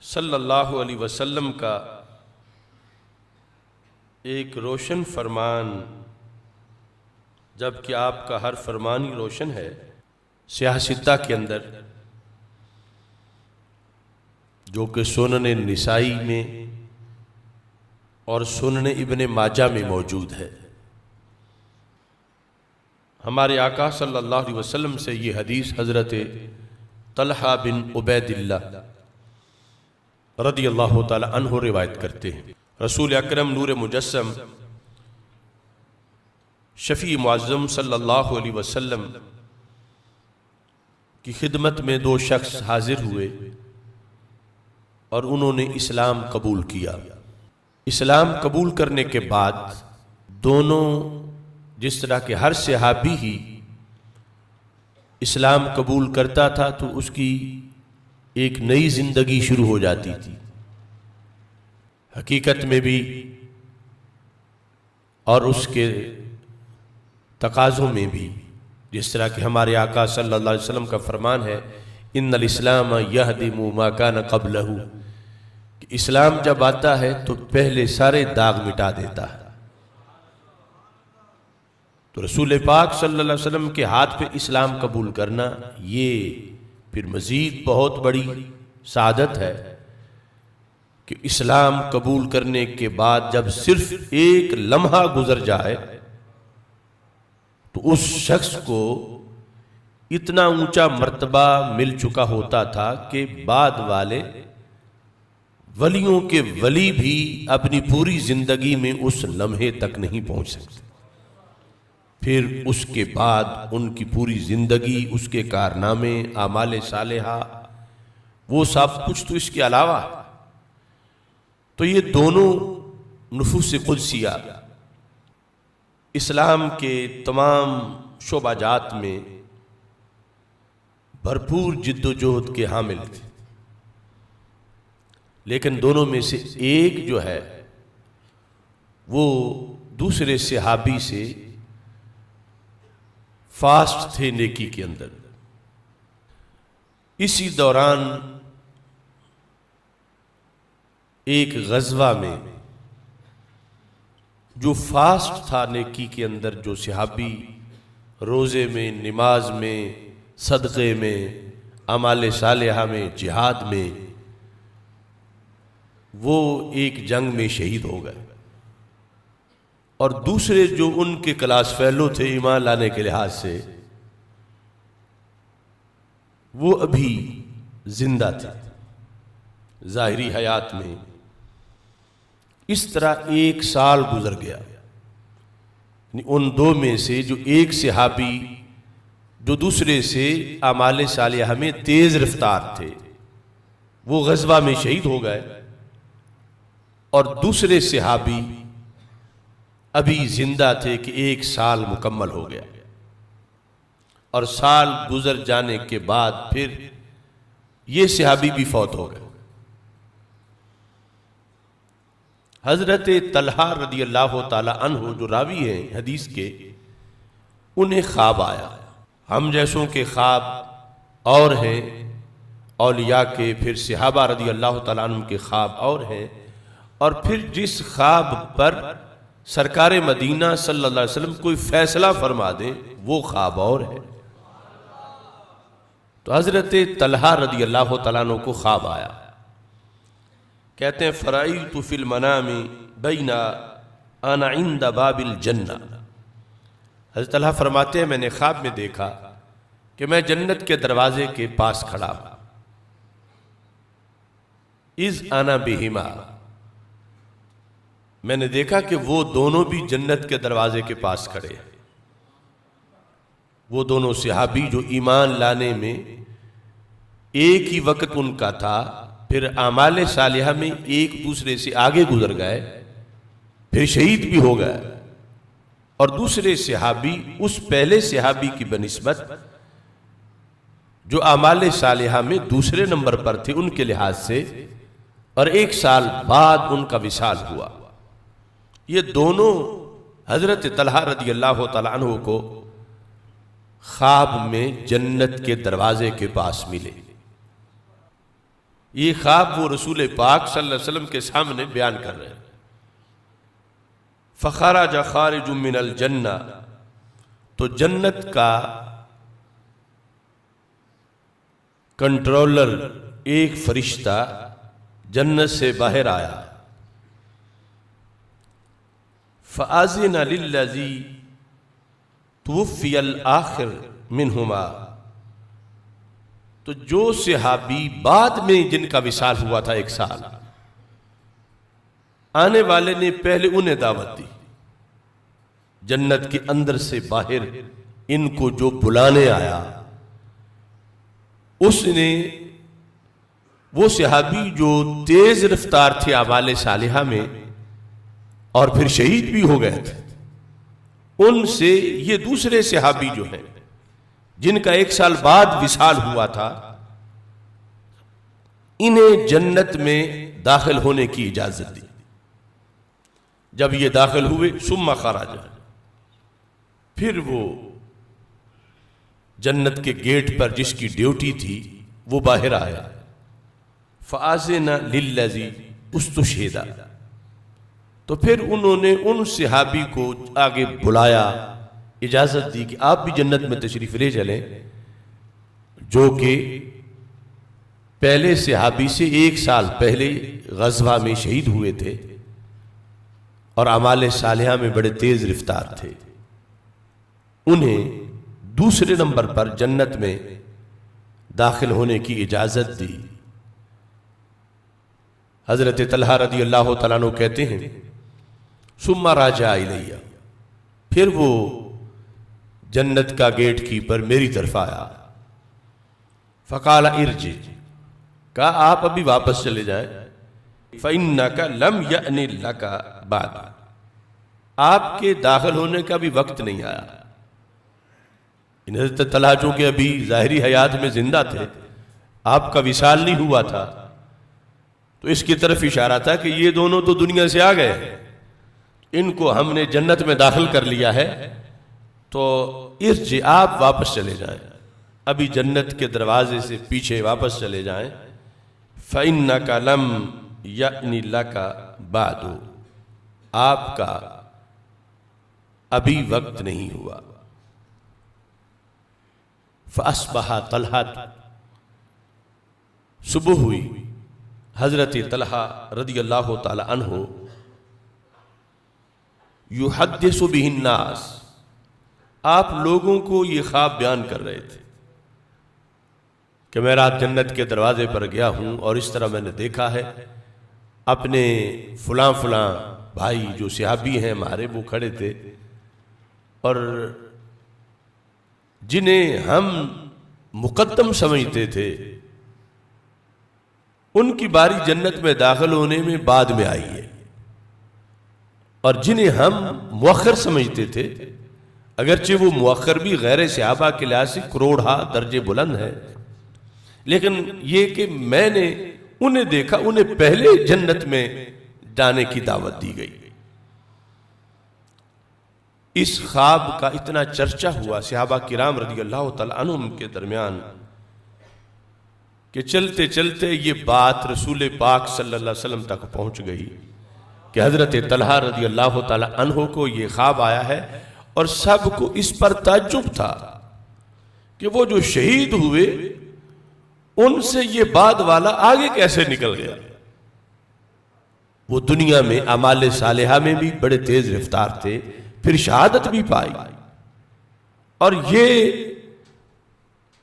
صلی اللہ علیہ وسلم کا ایک روشن فرمان، جبکہ آپ کا ہر فرمان ہی روشن ہے، سیاہ ستہ کے اندر جو کہ سنن نسائی میں اور سنن ابن ماجہ میں موجود ہے۔ ہمارے آقا صلی اللہ علیہ وسلم سے یہ حدیث حضرت طلحہ بن عبید اللہ رضی اللہ تعالی عنہ روایت کرتے ہیں۔ رسول اکرم نور مجسم شفیع معظم صلی اللہ علیہ وسلم کی خدمت میں دو شخص حاضر ہوئے اور انہوں نے اسلام قبول کیا۔ اسلام قبول کرنے کے بعد دونوں، جس طرح کہ ہر صحابی ہی اسلام قبول کرتا تھا تو اس کی ایک نئی زندگی شروع ہو جاتی تھی، حقیقت میں بھی اور اس کے تقاضوں میں بھی، جس طرح کہ ہمارے آقا صلی اللہ علیہ وسلم کا فرمان ہے ان الاسلام یہدم ما کان قبلہ، کہ اسلام جب آتا ہے تو پہلے سارے داغ مٹا دیتا ہے۔ تو رسول پاک صلی اللہ علیہ وسلم کے ہاتھ پہ اسلام قبول کرنا یہ پھر مزید بہت بڑی سعادت ہے کہ اسلام قبول کرنے کے بعد جب صرف ایک لمحہ گزر جائے تو اس شخص کو اتنا اونچا مرتبہ مل چکا ہوتا تھا کہ بعد والے ولیوں کے ولی بھی اپنی پوری زندگی میں اس لمحے تک نہیں پہنچ سکتے۔ پھر اس کے بعد ان کی پوری زندگی، اس کے کارنامے، اعمال صالحہ، وہ سب کچھ تو اس کے علاوہ۔ تو یہ دونوں نفوس قدسیہ اسلام کے تمام شعبہ جات میں بھرپور جد و جہد کے حامل تھے، لیکن دونوں میں سے ایک جو ہے وہ دوسرے صحابی سے فاسٹ تھے نیکی کے اندر۔ اسی دوران ایک غزوہ میں جو فاسٹ تھا نیکی کے اندر، جو صحابی روزے میں، نماز میں، صدقے میں، اعمال صالحہ میں، جہاد میں، وہ ایک جنگ میں شہید ہو گئے، اور دوسرے جو ان کے کلاس فیلو تھے ایمان لانے کے لحاظ سے، وہ ابھی زندہ تھے ظاہری حیات میں۔ اس طرح ایک سال گزر گیا، ان دو میں سے جو ایک صحابی جو دوسرے سے اعمال صالحہ میں تیز رفتار تھے وہ غزوہ میں شہید ہو گئے، اور دوسرے صحابی ابھی زندہ تھے کہ ایک سال مکمل ہو گیا، اور سال گزر جانے کے بعد پھر یہ صحابی بھی فوت ہو گئے۔ حضرت طلحہ رضی اللہ تعالی عنہ جو راوی ہیں حدیث کے، انہیں خواب آیا۔ ہم جیسوں کے خواب اور ہیں، اولیاء کے، پھر صحابہ رضی اللہ تعالی عنہ کے خواب اور ہیں، اور پھر جس خواب پر سرکار مدینہ صلی اللہ علیہ وسلم کوئی فیصلہ فرما دیں وہ خواب اور ہے۔ تو حضرت طلحہ رضی اللہ تعالیٰ عنہ کو خواب آیا، کہتے ہیں فرأیت فی المنام بین انا عند باب الجنہ۔ حضرت طلحہ فرماتے ہیں میں نے خواب میں دیکھا کہ میں جنت کے دروازے کے پاس کھڑا ہوں، اذ انا بہما، میں نے دیکھا کہ وہ دونوں بھی جنت کے دروازے کے پاس کھڑے ہیں۔ وہ دونوں صحابی جو ایمان لانے میں ایک ہی وقت ان کا تھا، پھر اعمال صالحہ میں ایک دوسرے سے آگے گزر گئے، پھر شہید بھی ہو گئے، اور دوسرے صحابی اس پہلے صحابی کی بنسبت جو اعمال صالحہ میں دوسرے نمبر پر تھے ان کے لحاظ سے، اور ایک سال بعد ان کا وصال ہوا۔ یہ دونوں حضرت طلحہ رضی اللہ تعالیٰ عنہ کو خواب میں جنت کے دروازے کے پاس ملے۔ یہ خواب وہ رسول پاک صلی اللہ علیہ وسلم کے سامنے بیان کر رہے ہیں۔ فخرج خارج من الجنہ، تو جنت کا کنٹرولر ایک فرشتہ جنت سے باہر آیا، فَأَذِنَ لِلَّذِي تُوفِّيَ الْآخِرُ مِنْهُمَا، تو جو صحابی بعد میں جن کا وصال ہوا تھا 1 سال، آنے والے نے پہلے انہیں دعوت دی، جنت کے اندر سے باہر ان کو جو بلانے آیا، اس نے وہ صحابی جو تیز رفتار تھے اعمال صالحہ میں اور پھر شہید بھی ہو گئے تھے، ان سے یہ دوسرے صحابی جو ہیں جن کا 1 سال بعد وصال ہوا تھا، انہیں جنت میں داخل ہونے کی اجازت دی۔ جب یہ داخل ہوئے، ثم خرج، پھر وہ جنت کے گیٹ پر جس کی ڈیوٹی تھی وہ باہر آیا، فَآذِنَ لِلَّذِي اُسْتُشْهِدَ، تو پھر انہوں نے ان صحابی کو آگے بلایا، اجازت دی کہ آپ بھی جنت میں تشریف لے چلیں، جو کہ پہلے صحابی سے 1 سال پہلے غزوہ میں شہید ہوئے تھے اور اعمال صالحہ میں بڑے تیز رفتار تھے۔ انہیں دوسرے نمبر پر جنت میں داخل ہونے کی اجازت دی۔ حضرت طلحہ رضی اللہ تعالیٰ عنہ کہتے ہیں ثم راجع الیہ، پھر وہ جنت کا گیٹ کیپر میری طرف آیا، فقال ارجع، کہا آپ ابھی واپس چلے جائیں، فإنک لم یأن لک بعد، آپ کے داخل ہونے کا بھی وقت نہیں آیا۔ حضرت طلحہ چونکہ ابھی ظاہری حیات میں زندہ تھے، آپ کا وصال نہیں ہوا تھا، تو اس کی طرف اشارہ تھا کہ یہ دونوں تو دنیا سے آ گئے، ان کو ہم نے جنت میں داخل کر لیا ہے، تو ارجع، آپ واپس چلے جائیں، ابھی جنت کے دروازے سے پیچھے واپس چلے جائیں، فإنک لم یأن لک بعد، آپ کا ابھی وقت نہیں ہوا۔ فأصبح طلحہ، صبح ہوئی، حضرت طلحہ رضی اللہ تعالی عنہ یحدث بہ الناس، آپ لوگوں کو یہ خواب بیان کر رہے تھے کہ میں رات جنت کے دروازے پر گیا ہوں اور اس طرح میں نے دیکھا ہے، اپنے فلاں فلاں بھائی جو صحابی ہیں ہمارے وہ کھڑے تھے، اور جنہیں ہم مقدم سمجھتے تھے ان کی باری جنت میں داخل ہونے میں بعد میں آئی ہے، اور جنہیں ہم مؤخر سمجھتے تھے، اگرچہ وہ مؤخر بھی غیر صحابہ کے لحاظ سے کروڑہا درجے بلند ہے، لیکن یہ کہ میں نے انہیں دیکھا، انہیں پہلے جنت میں جانے کی دعوت دی گئی۔ اس خواب کا اتنا چرچا ہوا صحابہ کرام رضی اللہ تعالیٰ عنہم کے درمیان کہ چلتے چلتے یہ بات رسول پاک صلی اللہ علیہ وسلم تک پہنچ گئی کہ حضرت طلحہ رضی اللہ تعالیٰ عنہ کو یہ خواب آیا ہے، اور سب کو اس پر تعجب تھا کہ وہ جو شہید ہوئے ان سے یہ بعد والا آگے کیسے نکل گیا۔ وہ دنیا میں اعمال صالحہ میں بھی بڑے تیز رفتار تھے، پھر شہادت بھی پائی، اور یہ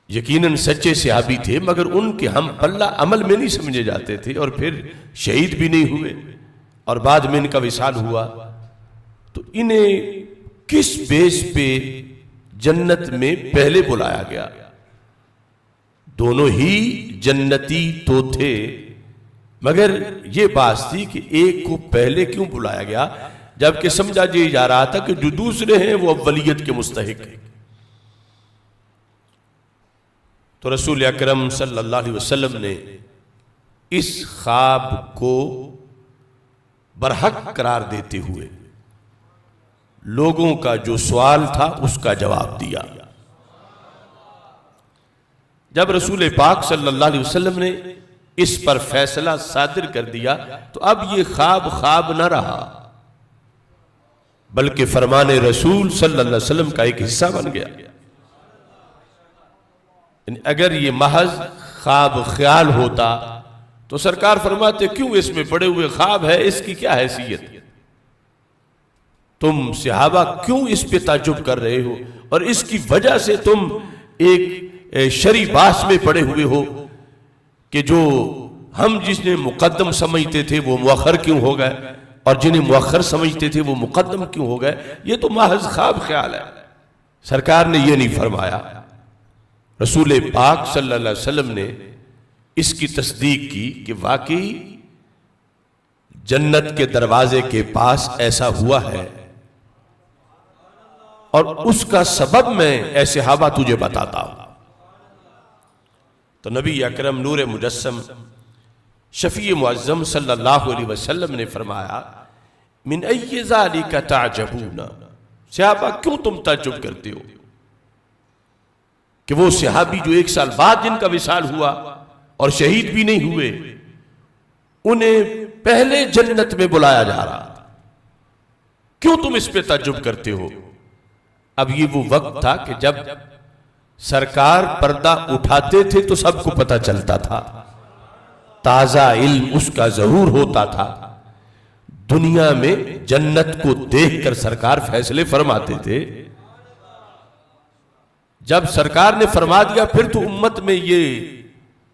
یقیناً سچے صحابی تھے، مگر ان کے ہم پلہ عمل میں نہیں سمجھے جاتے تھے، اور پھر شہید بھی نہیں ہوئے اور بعد میں ان کا وصال ہوا، تو انہیں کس بیس پہ جنت میں پہلے بلایا گیا؟ دونوں ہی جنتی تو تھے، مگر یہ بات تھی کہ ایک کو پہلے کیوں بلایا گیا، جبکہ سمجھا جا رہا تھا کہ جو دوسرے ہیں وہ اولیت کے مستحق ہیں۔ تو رسول اکرم صلی اللہ علیہ وسلم نے اس خواب کو برحق قرار دیتے ہوئے لوگوں کا جو سوال تھا اس کا جواب دیا۔ جب رسول پاک صلی اللہ علیہ وسلم نے اس پر فیصلہ صادر کر دیا تو اب یہ خواب نہ رہا، بلکہ فرمان رسول صلی اللہ علیہ وسلم کا ایک حصہ بن گیا۔ اگر یہ محض خواب خیال ہوتا تو سرکار فرماتے کیوں اس میں پڑے ہوئے خواب ہے، اس کی کیا حیثیت، تم صحابہ کیوں اس پہ تعجب کر رہے ہو، اور اس کی وجہ سے تم ایک شرعی باس میں پڑے ہوئے ہو کہ جو ہم جس نے مقدم سمجھتے تھے وہ مؤخر کیوں ہو گئے، اور جنہیں مؤخر سمجھتے تھے وہ مقدم کیوں ہو گئے، یہ تو محض خواب خیال ہے۔ سرکار نے یہ نہیں فرمایا، رسول پاک صلی اللہ علیہ وسلم نے اس کی تصدیق کی کہ واقعی جنت کے دروازے کے پاس ایسا ہوا ہے، اور اس کا سبب میں اے صحابہ تجھے بتاتا ہوں۔ تو نبی اکرم نور مجسم شفیع معظم صلی اللہ علیہ وسلم نے فرمایا من ای ذالک تعجبون، صحابہ کیوں تم تعجب کرتے ہو کہ وہ صحابی جو 1 سال بعد جن کا وصال ہوا اور شہید بھی نہیں ہوئے، انہیں پہلے جنت میں بلایا جا رہا تھا، کیوں تم اس پہ تعجب کرتے ہو؟ اب یہ وہ وقت تھا کہ جب سرکار پردہ اٹھاتے تھے تو سب کو پتہ چلتا تھا، تازہ علم اس کا ظہور ہوتا تھا، دنیا میں جنت کو دیکھ کر سرکار فیصلے فرماتے تھے۔ جب سرکار نے فرما دیا پھر تو امت میں یہ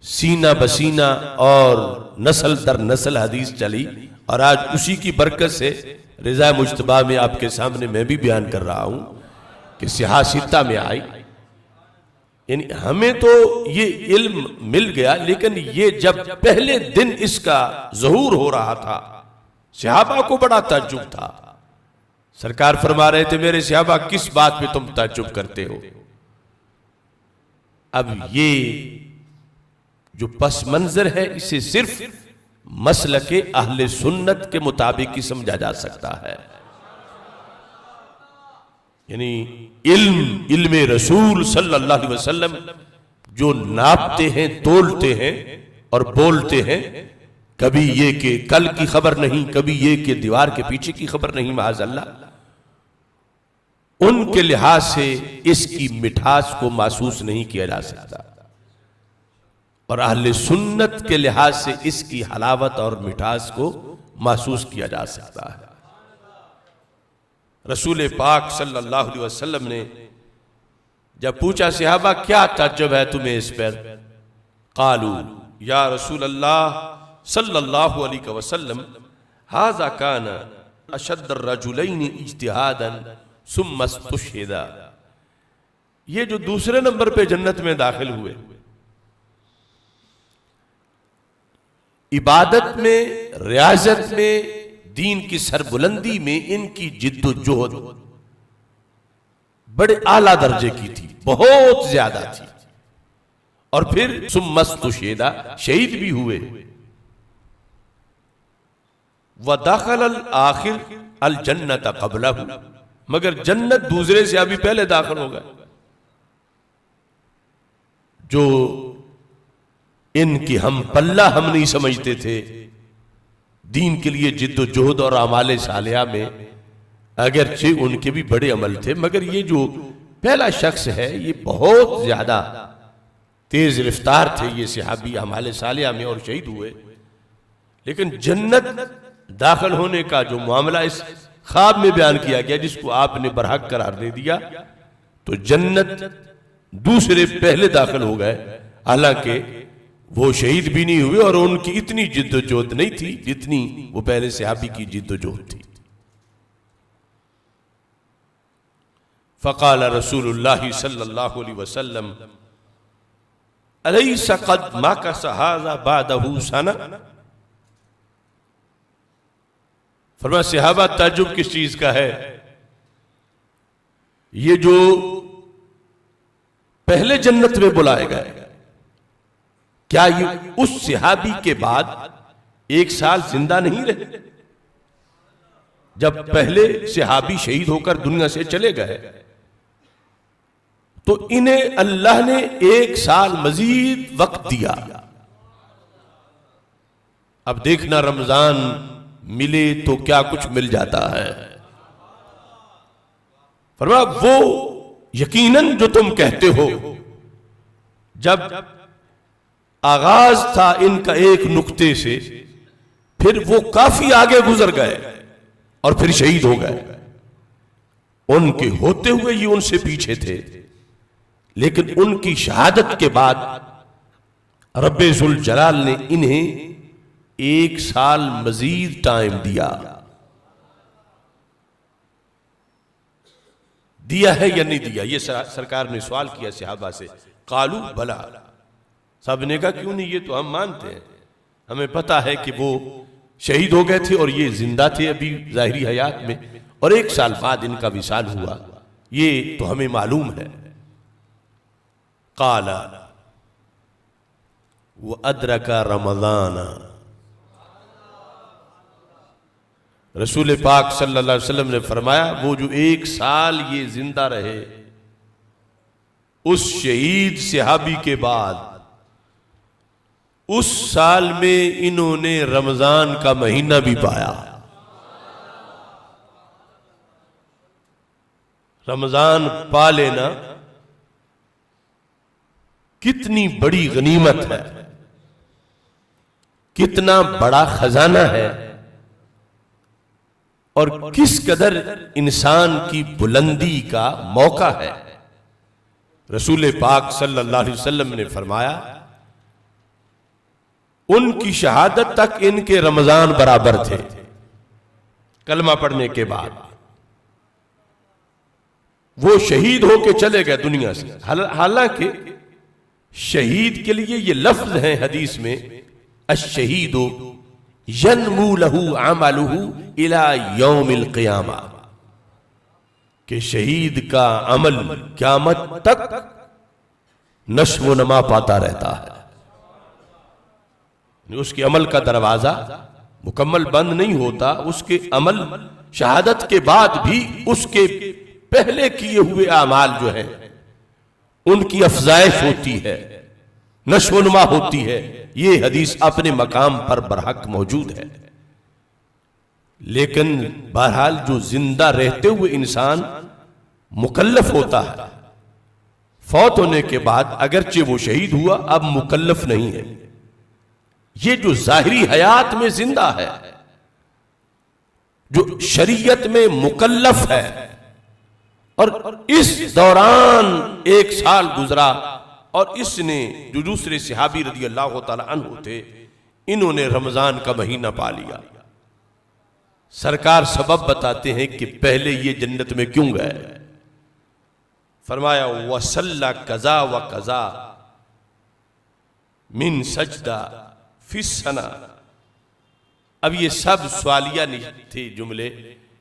سینہ بسینہ اور نسل در نسل حدیث چلی، اور آج اسی کی برکت سے رضا مجتبیٰ میں آپ کے سامنے میں بھی بیان کر رہا ہوں کہ صحاح ستہ میں آئی۔ یعنی ہمیں تو یہ علم مل گیا، لیکن یہ جب پہلے دن اس کا ظہور ہو رہا تھا صحابہ کو بڑا تعجب تھا۔ سرکار فرما رہے تھے میرے صحابہ کس بات پہ تم تعجب کرتے ہو؟ اب یہ جو پس منظر ہے اسے صرف مسلک اہل سنت کے مطابق ہی سمجھا جا سکتا ہے، یعنی علم رسول صلی اللہ علیہ وسلم جو ناپتے ہیں، تولتے ہیں اور بولتے ہیں، کبھی یہ کہ کل کی خبر نہیں، کبھی یہ کہ دیوار کے پیچھے کی خبر نہیں، معاذ اللہ، ان کے لحاظ سے اس کی مٹھاس کو محسوس نہیں کیا جا سکتا، اور اہل سنت کے لحاظ سے اس کی حلاوت اور مٹھاس کو محسوس کیا جا سکتا ہے۔ رسول پاک صلی اللہ علیہ وسلم نے جب پوچھا صحابہ کیا تعجب ہے تمہیں اس پر؟ قالو یا رسول اللہ صلی اللہ علیہ وسلم ھذا کان اشد الرجلین اجتہادا ثم استشہدا، یہ جو دوسرے نمبر پہ جنت میں داخل ہوئے، عبادت میں، ریاضت میں، دین کی سربلندی میں ان کی جد و جہد بڑے اعلیٰ درجے کی تھی، بہت زیادہ تھی، اور پھر ثم استشہدا، شہید بھی ہوئے۔ وَدَخَلَ الْآخِرُ الْجَنَّةَ قَبْلَهُ، مگر جنت دوسرے سے ابھی پہلے داخل ہو گئے۔ جو ان کی ہم پلہ ہم نہیں سمجھتے تھے دین کے لیے جد و جہد اور اعمال صالحہ میں، اگرچہ ان کے بھی بڑے عمل تھے، مگر یہ جو پہلا شخص ہے یہ بہت زیادہ تیز رفتار تھے یہ صحابی اعمال صالحہ میں، اور شہید ہوئے۔ لیکن جنت داخل ہونے کا جو معاملہ اس خواب میں بیان کیا گیا جس کو آپ نے برحق قرار دے دیا، تو جنت دوسرے پہلے داخل ہو گئے، حالانکہ وہ شہید بھی نہیں ہوئے اور ان کی اتنی جد و جہد نہیں تھی جتنی وہ پہلے صحابی کی جد و جہد تھی۔ فقال رسول اللہ صلی اللہ علیہ وسلم الیس قد مکث ھذا بعدہ سنہ، فرمایا صحابہ تعجب کس چیز کا ہے، یہ جو پہلے جنت میں بلائے گئے کیا یہ اس صحابی کے بعد 1 سال زندہ نہیں رہے؟ جب پہلے صحابی شہید ہو کر دنیا سے چلے گئے تو انہیں اللہ نے 1 سال مزید وقت دیا، اب دیکھنا رمضان ملے تو کیا کچھ مل جاتا ہے. فرمایا وہ یقیناً جو تم کہتے ہو، جب آغاز تھا ان کا ایک نقطے سے، پھر وہ کافی آگے گزر گئے اور پھر شہید ہو گئے. ان کے ہوتے ہوئے یہ ان سے پیچھے تھے، لیکن ان کی شہادت کے بعد رب ذوالجلال نے انہیں 1 سال مزید ٹائم دیا ہے یا نہیں دیا؟ یہ سرکار نے سوال کیا صحابہ سے. قالو بلا، سب نے کہا کیوں نہیں، یہ تو ہم مانتے ہیں، ہمیں پتا ہے کہ وہ شہید ہو گئے تھے اور یہ زندہ تھے ابھی ظاہری حیات میں، اور 1 سال بعد ان کا وصال ہوا، یہ تو ہمیں معلوم ہے. قال وَأَدْرَكَ رَمَضَانَ، رسول پاک صلی اللہ علیہ وسلم نے فرمایا وہ جو 1 سال یہ زندہ رہے، اس شہید صحابی کے بعد اس سال میں انہوں نے رمضان کا مہینہ بھی پایا. رمضان پا لینا کتنی بڑی غنیمت ہے، کتنا بڑا خزانہ ہے، اور کس قدر انسان کی بلندی کا موقع ہے. رسول پاک صلی اللہ علیہ وسلم نے فرمایا ان کی شہادت تک ان کے رمضان برابر تھے کلمہ پڑھنے کے بعد. وہ شہید ہو کے چلے گئے دنیا سے، حالانکہ شہید کے لیے یہ لفظ ہے حدیث میں، الشہید ینمو لہو عملہ الی یوم القیامہ، کہ شہید کا عمل قیامت تک نشو و نما پاتا رہتا ہے. اس کے عمل کا دروازہ مکمل بند نہیں ہوتا، اس کے عمل شہادت کے بعد بھی اس کے پہلے کیے ہوئے اعمال جو ہیں ان کی افزائش ہوتی ہے، نشو و نما ہوتی ہے. یہ حدیث اپنے مقام پر برحق موجود ہے. لیکن بہرحال جو زندہ رہتے ہوئے انسان مکلف ہوتا ہے، فوت ہونے کے بعد اگرچہ وہ شہید ہوا اب مکلف نہیں ہے. یہ جو ظاہری حیات میں زندہ ہے، جو شریعت میں مکلف ہے، اور اس دوران 1 سال گزرا اور اس نے جو دوسرے صحابی رضی اللہ تعالی عنہ تھے انہوں نے رمضان کا مہینہ پا لیا. سرکار سبب بتاتے ہیں کہ پہلے یہ جنت میں کیوں گئے. فرمایا وَصَلَّ قَضَا وَقَضَا مِن سجدہ فی السنہ. اب یہ سب سوالیہ تھے جملے،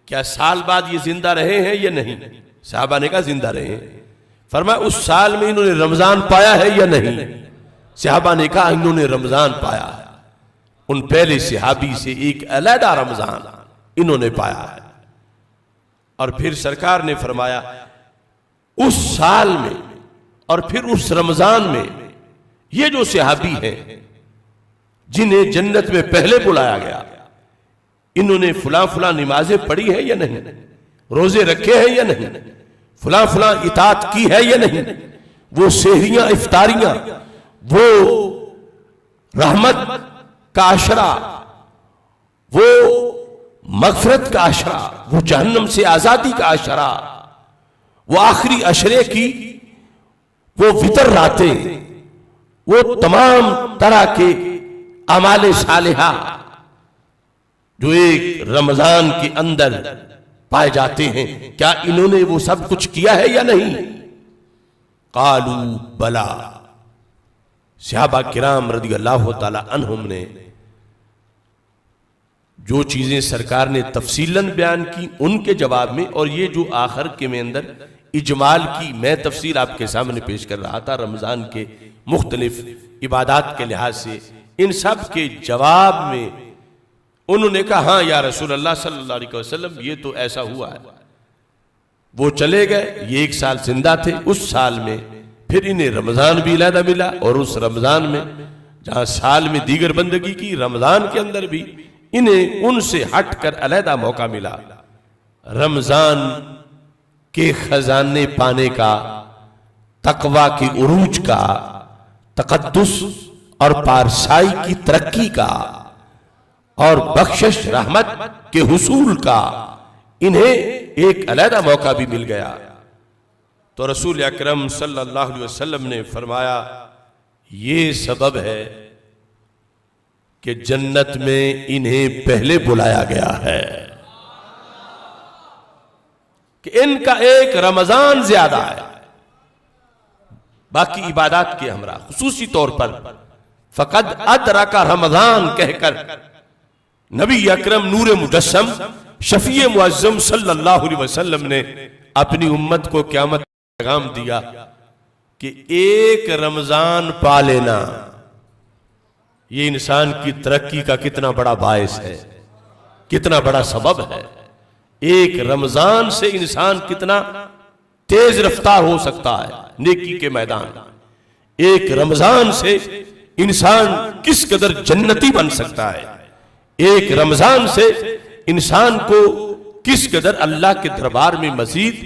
کیا سال بعد یہ زندہ رہے ہیں یا نہیں؟ صحابہ نے کہا زندہ رہے ہیں. فرمایا اس سال میں انہوں نے رمضان پایا ہے یا نہیں؟ صحابہ نے کہا انہوں نے رمضان پایا ہے. ان پہلے صحابی سے ایک علیحدہ رمضان انہوں نے پایا ہے. اور پھر سرکار نے فرمایا اس سال میں اور پھر اس رمضان میں یہ جو صحابی ہیں جنہیں جنت میں پہلے بلایا گیا، انہوں نے فلاں فلاں نمازیں پڑھی ہیں یا نہیں، روزے رکھے ہیں یا نہیں، فلاں فلاں اطاعت کی ہے یا نہیں، وہ سحریاں افطاریاں، وہ رحمت کا عشرہ، وہ مغفرت کا عشرہ، وہ جہنم سے آزادی کا عشرہ، وہ آخری عشرے کی وہ وتر راتیں، وہ تمام طرح کے اعمال صالحہ جو ایک رمضان کے اندر پائے جاتے ہیں، کیا انہوں نے وہ سب کچھ کیا ہے یا نہیں؟ قالوا بلا. صحابہ کرام رضی اللہ تعالی عنہم نے جو چیزیں سرکار نے تفصیلاً بیان کی ان کے جواب میں، اور یہ جو آخر کے میں اندر اجمال کی میں تفصیل آپ کے سامنے پیش کر رہا تھا رمضان کے مختلف عبادات کے لحاظ سے، ان سب کے جواب میں انہوں نے کہا ہاں یا رسول اللہ صلی اللہ علیہ وسلم یہ تو ایسا ہوا ہے. وہ چلے گئے، یہ 1 سال زندہ تھے، اس سال میں پھر انہیں رمضان بھی علیحدہ ملا، اور اس رمضان میں جہاں سال میں دیگر بندگی کی، رمضان کے اندر بھی انہیں ان سے ہٹ کر علیحدہ موقع ملا رمضان کے خزانے پانے کا، تقوی کی عروج کا، تقدس اور پارسائی کی ترقی کا اور بخشش رحمت کے حصول کا انہیں ایک علیحدہ موقع بھی مل گیا۔ تو رسول اکرم صلی اللہ علیہ وسلم نے فرمایا یہ سبب ہے کہ جنت میں انہیں پہلے بلایا گیا ہے، کہ ان کا ایک رمضان زیادہ ہے باقی عبادات کے ہمراہ، خصوصی طور پر فقد ادرک رمضان کہہ کر نبی اکرم نور مجسم شفیع معظم صلی اللہ علیہ وسلم نے اپنی امت کو قیامت کا پیغام دیا کہ ایک رمضان پا لینا یہ انسان کی ترقی کا کتنا بڑا باعث ہے، کتنا بڑا سبب ہے۔ ایک رمضان سے انسان کتنا تیز رفتار ہو سکتا ہے نیکی کے میدان، ایک رمضان سے انسان کس قدر جنتی بن سکتا ہے، ایک رمضان سے انسان کو کس قدر اللہ کے دربار میں مزید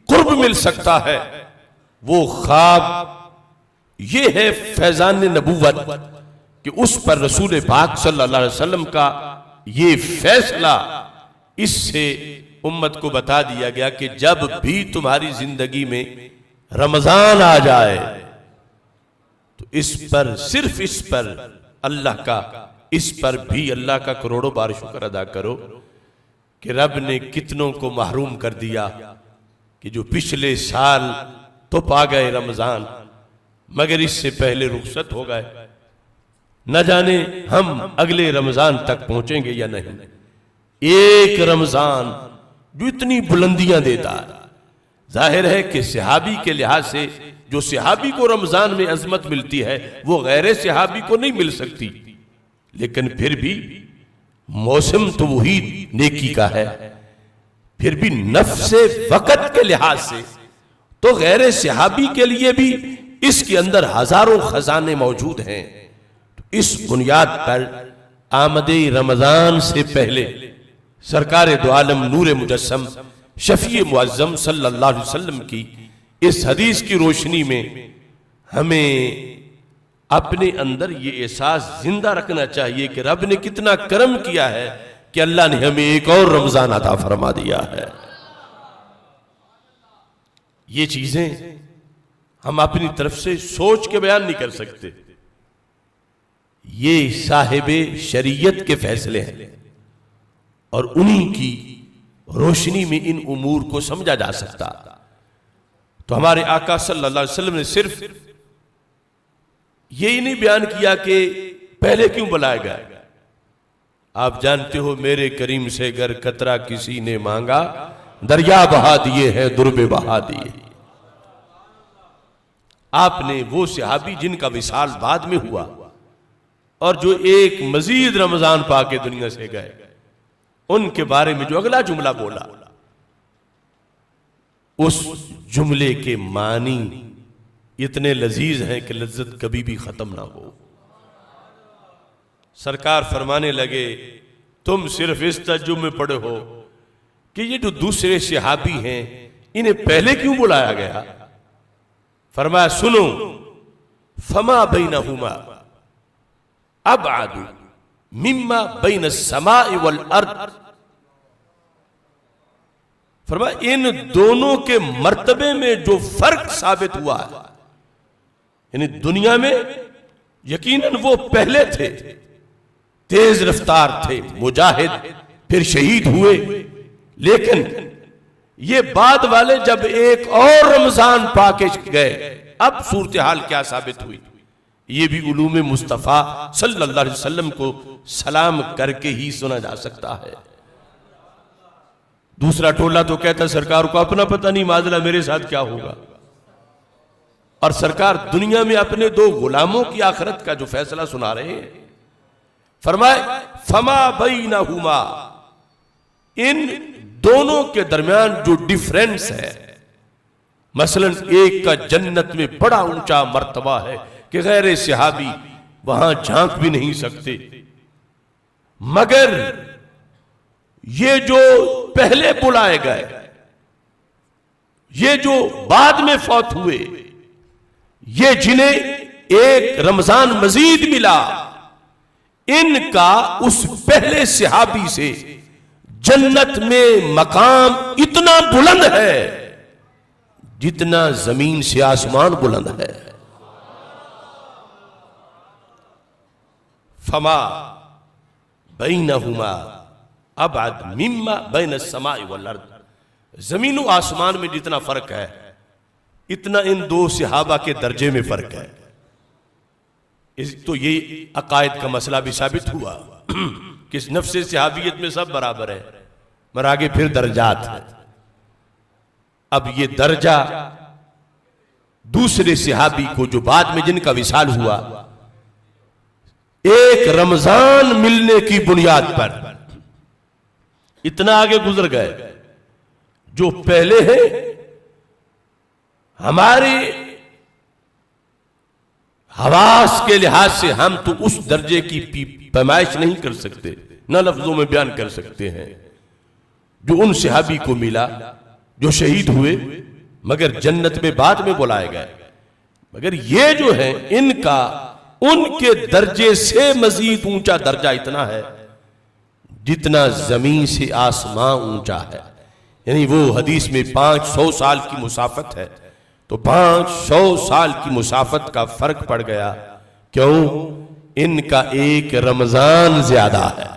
قرب مل سکتا ہے۔ وہ خواب یہ ہے فیضان نبوت کہ اس پر رسول پاک صلی اللہ علیہ وسلم کا یہ فیصلہ، اس سے امت کو بتا دیا گیا کہ جب بھی تمہاری زندگی میں رمضان آ جائے تو اس پر، صرف اس پر اللہ کا، اس پر بھی اللہ کا کروڑوں بار شکر ادا کرو کہ رب نے کتنوں کو محروم کر دیا کہ جو پچھلے سال تو پا گئے رمضان مگر اس سے پہلے رخصت ہو گئے، نہ جانے ہم اگلے رمضان تک پہنچیں گے یا نہیں۔ ایک رمضان جو اتنی بلندیاں دیتا ہے، ظاہر ہے کہ صحابی کے لحاظ سے جو صحابی کو رمضان میں عظمت ملتی ہے وہ غیر صحابی کو نہیں مل سکتی، لیکن پھر بھی موسم تو وہی نیکی کا ہے، پھر بھی نفس وقت کے لحاظ سے تو غیر صحابی کے لیے بھی اس کے اندر ہزاروں خزانے موجود ہیں۔ تو اس بنیاد پر آمد رمضان سے پہلے سرکار دو عالم نور مجسم شفیع معظم صلی اللہ علیہ وسلم کی اس حدیث کی روشنی میں ہمیں اپنے اندر یہ احساس زندہ رکھنا چاہیے کہ رب نے کتنا کرم کیا ہے کہ اللہ نے ہمیں ایک اور رمضان عطا فرما دیا ہے۔ یہ چیزیں ہم اپنی طرف سے سوچ کے بیان نہیں کر سکتے، یہ صاحب شریعت کے فیصلے ہیں اور انہی کی روشنی میں ان امور کو سمجھا جا سکتا۔ تو ہمارے آقا صلی اللہ علیہ وسلم نے صرف یہی نہیں بیان کیا کہ پہلے کیوں بلایا گیا۔ آپ جانتے ہو میرے کریم سے گر قطرہ کسی نے مانگا، دریا بہا دیے ہیں دربے بہا دیے۔ آپ نے وہ صحابی جن کا وصال بعد میں ہوا اور جو ایک مزید رمضان پا کے دنیا سے گئے، ان کے بارے میں جو اگلا جملہ بولا، اس جملے کے معنی اتنے لذیذ ہیں کہ لذت کبھی بھی ختم نہ ہو۔ سرکار فرمانے لگے تم صرف اس تعجب میں پڑے ہو کہ یہ جو دوسرے صحابی ہیں انہیں پہلے کیوں بلایا گیا؟ فرمایا سنو، فما بینہما ابعد مما بین السماء والارض، فرمایا ان دونوں کے مرتبے میں جو فرق ثابت ہوا ہے، یعنی دنیا میں یقیناً وہ پہلے تھے، تیز رفتار تھے، مجاہد، پھر شہید ہوئے، لیکن یہ بعد والے جب ایک اور رمضان پا کے گئے اب صورتحال کیا ثابت ہوئی؟ یہ بھی علوم مصطفیٰ صلی اللہ علیہ وسلم کو سلام کر کے ہی سنا جا سکتا ہے۔ دوسرا ٹولہ تو کہتا سرکار کو اپنا پتہ نہیں معاذاللہ میرے ساتھ کیا ہوگا، اور سرکار دنیا میں اپنے دو غلاموں کی آخرت کا جو فیصلہ سنا رہے ہیں۔ فرمائے فما بینہما، ان دونوں کے درمیان جو ڈیفرنس ہے، مثلا ایک کا جنت میں بڑا اونچا مرتبہ ہے کہ غیر صحابی وہاں جھانک بھی نہیں سکتے، مگر یہ جو پہلے بلائے گئے، یہ جو بعد میں فوت ہوئے، یہ جنہیں ایک رمضان مزید ملا، ان کا اس پہلے صحابی سے جنت میں مقام اتنا بلند ہے جتنا زمین سے آسمان بلند ہے۔ فما بینہما ابعد مما بین السماء والارض، زمین و آسمان میں جتنا فرق ہے اتنا ان دو صحابہ کے درجے میں فرق ہے۔ تو یہ عقائد کا مسئلہ بھی ثابت ہوا کہ نفس صحابیت میں سب برابر ہے، مگر آگے پھر درجات ہیں۔ اب یہ درجہ دوسرے صحابی کو جو بعد میں جن کا وصال ہوا، ایک رمضان ملنے کی بنیاد پر اتنا آگے گزر گئے، جو پہلے ہیں ہمارے حواس کے لحاظ سے ہم تو اس درجے کی پیمائش نہیں کر سکتے، نہ لفظوں میں بیان کر سکتے ہیں جو ان صحابی کو ملا جو شہید ہوئے مگر جنت میں بعد میں بلائے گئے۔ مگر یہ جو ہے ان کا ان کے درجے سے مزید اونچا درجہ اتنا ہے جتنا زمین سے آسمان اونچا ہے، یعنی وہ حدیث میں 500 سال کی مسافت ہے، تو 500 سال کی مسافت کا فرق پڑ گیا، کیوں؟ ان کا ایک رمضان زیادہ ہے۔